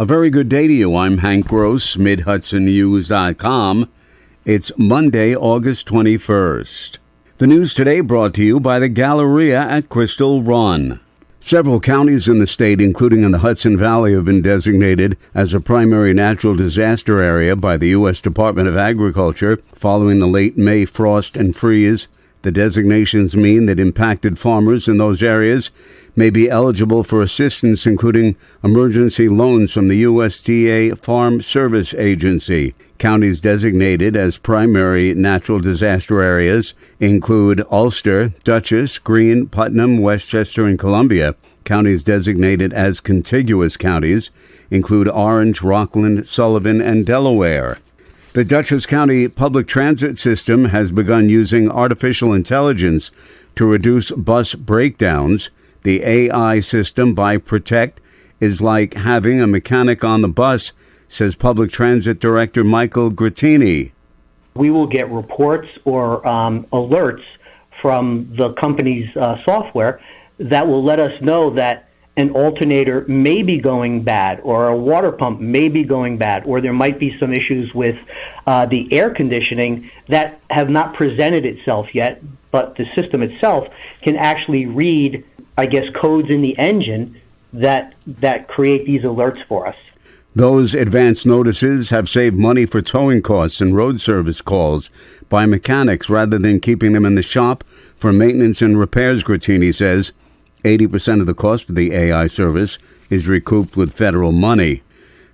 A very good day to you. I'm Hank Gross, MidHudsonNews.com. It's Monday, August 21st. The news today brought to you by the Galleria at Crystal Run. Several counties in the state, including in the Hudson Valley, have been designated as a primary natural disaster area by the U.S. Department of Agriculture following the late May frost and freeze. The designations mean that impacted farmers in those areas may be eligible for assistance, including emergency loans from the USDA Farm Service Agency. Counties designated as primary natural disaster areas include Ulster, Dutchess, Greene, Putnam, Westchester, and Columbia. Counties designated as contiguous counties include Orange, Rockland, Sullivan, and Delaware. The Dutchess County public transit system has begun using artificial intelligence to reduce bus breakdowns. The AI system by Protect is like having a mechanic on the bus, says Public Transit Director Michael Grattini. We will get reports or alerts from the company's software that will let us know that an alternator may be going bad, or a water pump may be going bad, or there might be some issues with the air conditioning that have not presented itself yet, but the system itself can actually read, codes in the engine that create these alerts for us. Those advance notices have saved money for towing costs and road service calls by mechanics rather than keeping them in the shop for maintenance and repairs, Grattini says. 80% of the cost of the AI service is recouped with federal money.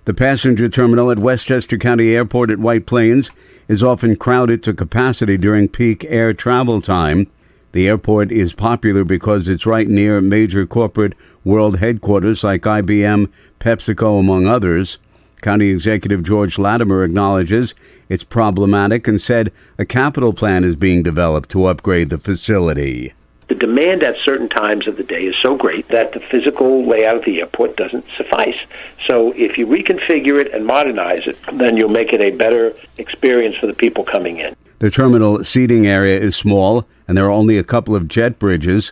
The passenger terminal at Westchester County Airport at White Plains is often crowded to capacity during peak air travel time. The airport is popular because it's right near major corporate world headquarters like IBM, PepsiCo, among others. County Executive George Latimer acknowledges it's problematic and said a capital plan is being developed to upgrade the facility. The demand at certain times of the day is so great that the physical layout of the airport doesn't suffice. So if you reconfigure it and modernize it, then you'll make it a better experience for the people coming in. The terminal seating area is small, and there are only a couple of jet bridges.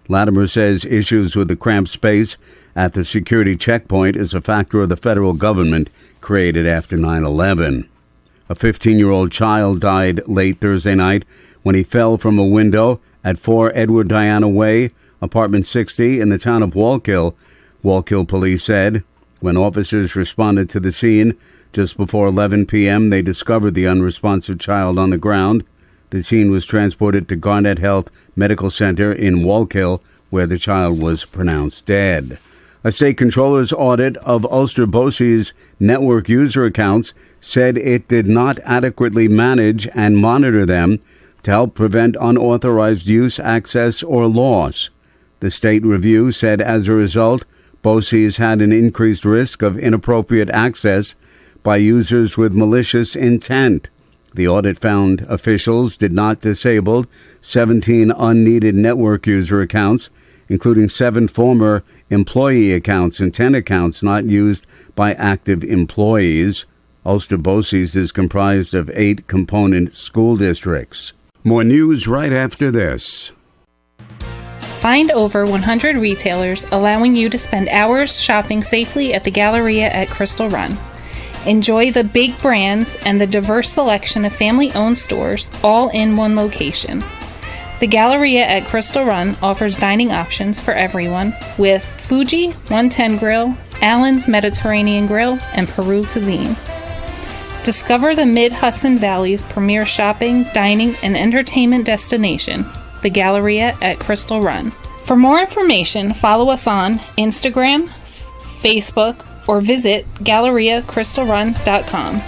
Latimer says issues with the cramped space at the security checkpoint is a factor of the federal government created after 9/11. A 15-year-old child died late Thursday night when he fell from a window at 4 Edward Diana Way, apartment 60 in the town of Wallkill. Wallkill police said when officers responded to the scene just before 11 p.m., they discovered the unresponsive child on the ground. The teen was transported to Garnett Health Medical Center in Wallkill, where the child was pronounced dead. A state controller's audit of Ulster BOCES network user accounts said it did not adequately manage and monitor them to help prevent unauthorized use, access, or loss. The state review said as a result, BOCES had an increased risk of inappropriate access by users with malicious intent. The audit found officials did not disable 17 unneeded network user accounts, including 7 former employee accounts and 10 accounts not used by active employees. Ulster BOCES is comprised of 8 component school districts. More news right after this. Find over 100 retailers allowing you to spend hours shopping safely at the Galleria at Crystal Run. Enjoy the big brands and the diverse selection of family-owned stores all in one location. The Galleria at Crystal Run offers dining options for everyone with Fuji 110 Grill, Allen's Mediterranean Grill, and Peru Cuisine. Discover the Mid-Hudson Valley's premier shopping, dining, and entertainment destination, the Galleria at Crystal Run. For more information, follow us on Instagram, Facebook, or visit GalleriaCrystalRun.com.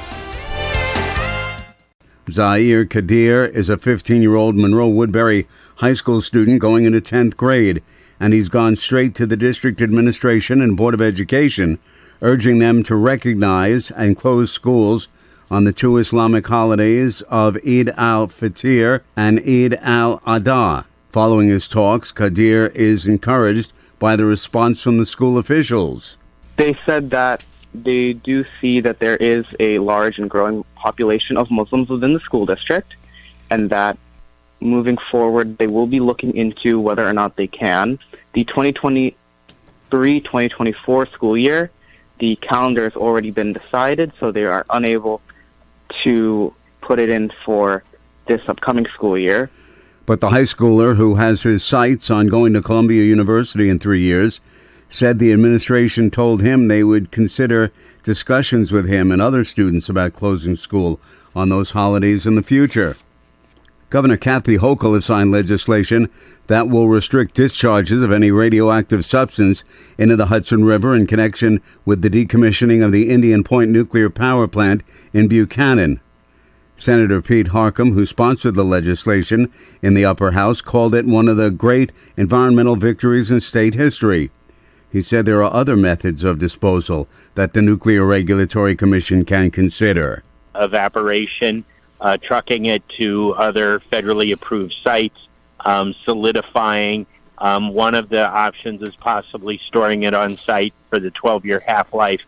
Zaire Kadir is a 15-year-old Monroe Woodbury High School student going into 10th grade, and he's gone straight to the district administration and Board of Education, urging them to recognize and close schools on the 2 Islamic holidays of Eid al-Fitr and Eid al-Adha. Following his talks, Kadir is encouraged by the response from the school officials. They said that they do see that there is a large and growing population of Muslims within the school district, and that moving forward they will be looking into whether or not they can. The 2023-2024 school year the calendar has already been decided, so they are unable to put it in for this upcoming school year. But the high schooler who has his sights on going to Columbia University in 3 years said the administration told him they would consider discussions with him and other students about closing school on those holidays in the future. Governor Kathy Hochul has signed legislation that will restrict discharges of any radioactive substance into the Hudson River in connection with the decommissioning of the Indian Point nuclear power plant in Buchanan. Senator Pete Harcum, who sponsored the legislation in the upper house, called it one of the great environmental victories in state history. He said there are other methods of disposal that the Nuclear Regulatory Commission can consider. Evaporation, trucking it to other federally approved sites, solidifying. One of the options is possibly storing it on site for the 12-year half-life.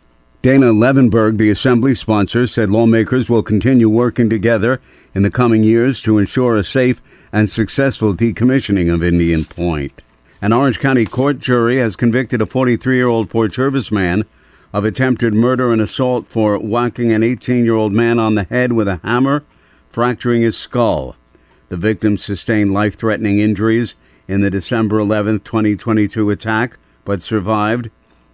Dana Levenberg, the assembly sponsor, said lawmakers will continue working together in the coming years to ensure a safe and successful decommissioning of Indian Point. An Orange County court jury has convicted a 43-year-old Port Jervis man of attempted murder and assault for whacking an 18-year-old man on the head with a hammer, fracturing his skull. The victim sustained life-threatening injuries in the December 11, 2022 attack, but survived.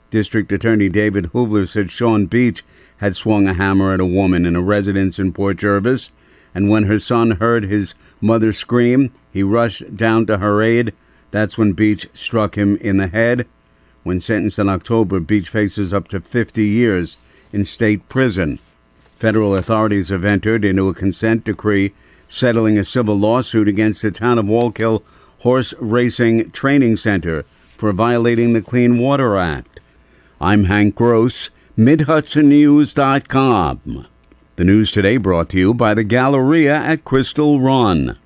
District Attorney David Hoovler said Sean Beach had swung a hammer at a woman in a residence in Port Jervis, and when her son heard his mother scream, he rushed down to her aid. That's when Beach struck him in the head. When sentenced in October, Beach faces up to 50 years in state prison. Federal authorities have entered into a consent decree settling a civil lawsuit against the town of Wallkill Horse Racing Training Center for violating the Clean Water Act. I'm Hank Gross, MidHudsonNews.com. The news today brought to you by the Galleria at Crystal Run.